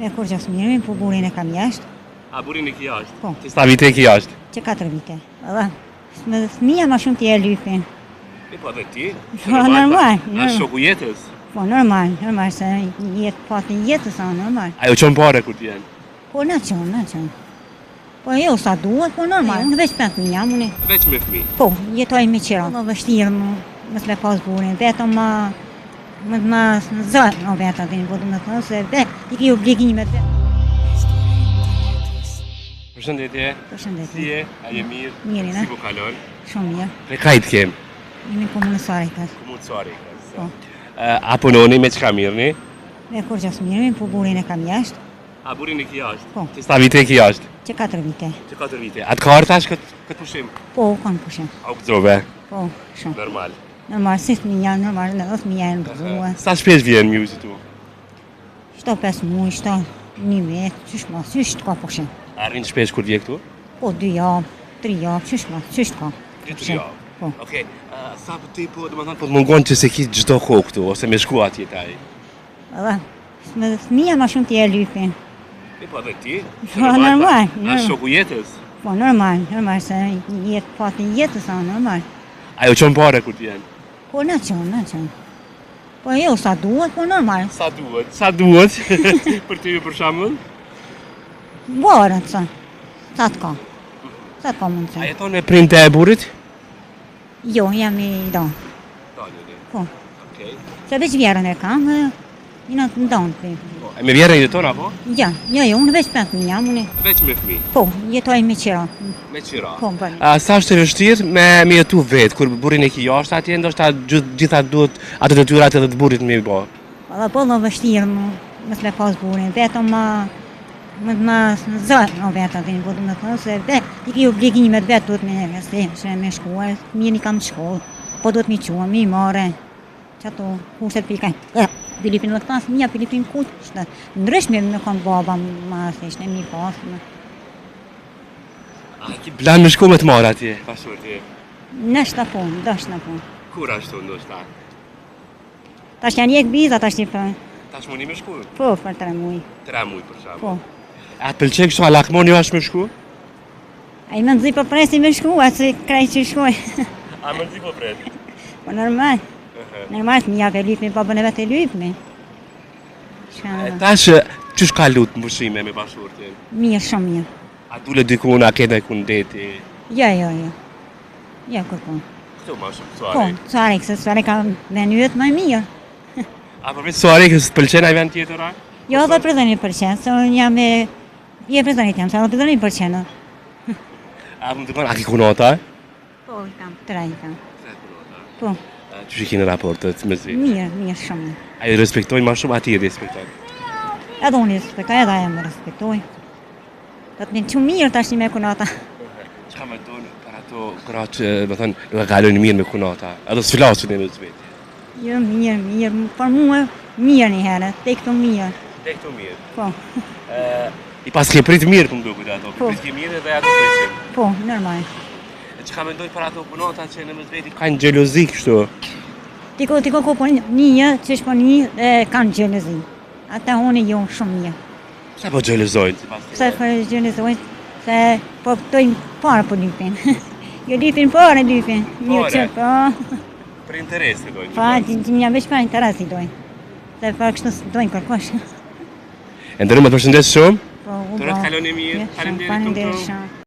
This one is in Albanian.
Me kur që mirë, po burin e kam jashtë. A burin e ki jashtë? Po. Që sa vite e ki jashtë? Që 4 vite. Edhe, me fëmija ma shumë t'je lypin. E po dhe ti? Po, normal. A shoku jetës? Po, normal, se jetë pati jetës, normal. Ajo qënë pare kur t'jen? Po, në qënë. Po, jo sa duhet, po normal. Unë veç 5 fëmija, unë. Veç me fëmi? Po, jetoj me qira. Më vështirë, më s'le pas burin. Vetëm më zërë në vetë atin, po du me thënë, se vetë i ki obligimet vetë. Përshëndetje. Përshëndetje. Si e? A je mirë? Mirë, ne? Si po kalon? Shumë mirë. Pre kajt kem? Jemi komunës Arikas. Komunë Sarikas. Po. A punoni me qka mirëni? Me kur që mirë, po burin e kam jashtë. A burin e ki jashtë? Po. Që sa vite e ki jashtë? Që 4 vite. Që 4 vite. A të ka artash këtë pushim? Po, kanë pushim. A u këzobe? Po, shumë. Normal. Normal, si fëmija, normal, në 10.000 e në bëzua. Sa shpesh vjen mjuzi tu? Shto 5 muj, shto 1 vetë, qysh ka pushim. A rinë shpesh kur vje këtu? Po, 2 javë, 3 javë, qysh ka. 3 javë? Po. Okej, sa për ti po, do më thonë, po të mungon që se ki gjitho kohë këtu, ose me shku atje taj? Edhe, me fëmija ma shumë t'je lypin. E po dhe ti? Po, normal. A shoku jetës? Po, normal, se jetë pati jetës, normal. Ajo qënë pare kur t'jen? Po, në qënë. Po, jo sa duhet, po normal. Sa duhet? Sa duhet? Për ty për shambull? Barët, sa t'ka. Sa t'ka mundë A se. jeton me printe e burit? Jo, jam i donë. Donjë. Po, Okej. se veç vjerën e kam, jina të ndonë. E me vjerën jeton apo? Ja, jo, unë veç 5 fëmija, unë. Veç me fëmi? Po, jetoj me qira. Me qira? Po, bërë. Sa është të vështirë me jetu vetë, kur burin e ki jashtë atje, ndoshta gjitha duhet ato detyrat edhe të burit me i bo? Edhe po dhe vështirë më s'le pas burin, vetëm më zërë në vetë atin, po du me thënë, se vetë i ki obligimet vetë duhet me nëse me shkuar, mirë një kam të shkollë, po duhet me qua, me i mare, që ato kurset pikaj. Filipin dhe këta fëmija, Filipin kutë, ndryshme me kanë baba ma theshtë, mi pasë. A ki plan me shku me të marë atje, pasur tje? Nështë të punë, dështë në punë. Kur ashtu ndoshta? Ta shtë janë jekë biza, ta shtë për, Tash mundi me shku? po, për 3 muj, 3 muj për shamë. po. A të pëlqen kështu, a lakmoni është me shku? A i më nëzi për presi me shku, atë se kraj që shkoj. A më nëzi po pret? Po normal, normal, fëmija për lypmi, babën e vetë e lypmi. Tash, qësh ka lutë mbushime me bashur tje? Mirë, shumë mirë. A dule dikun, a kena i kun deti? Jo. Jo, kërkon. Këtu ma shumë Po, suare. Suarek, se Suarek ka venuet më mirë. A përveç suare, kësë të pëlqen a i vend tjetër, a? Jo, dhe për 1%, se unë jam e... Je për 1%, se unë për 1%. A më të kënë, a ki kunota? Po, i kam, 3 i kam. Po, Qësh i kine raportet me zi? mirë, shumë mirë. A i respektojnë ma shumë, a ti i respektojnë? Edhe unë i respektoj, edhe aja më respektoj. Do të një që mirë tash një me kunata. Qka me tonë për ato kra që, me thënë, dhe kalojnë mirë me kunata, edhe s'flasun e me zvetë? Jo, mirë, për mua mirë një herë, te këto mirë. Dhe këto mirë. Po, I pas ke prit mirë për më duket ato, Po. prit ke mirë dhe ato prisim. po, normal. E qka me ndoj për ato kunata që në me zveti kanë gjelozi kështu? Tiko ko po një, që shpo një, kanë gjelëzi. Ata unë jo shumë mirë. Pse po gjelozojnë si pas? Pse për gjelëzoj, se po dojnë parë po lypin. Jo lypin parë, lypin. Një Pare? që po, Për interes të dojnë. pa, që një veç pa interes i dojnë. Se për kështu së dojnë kërkosh. E ndërëm të përshëndes shumë? Po, u Të rëtë kaloni mirë, Jo, faleminderit, faleminderit kontrol. shumë.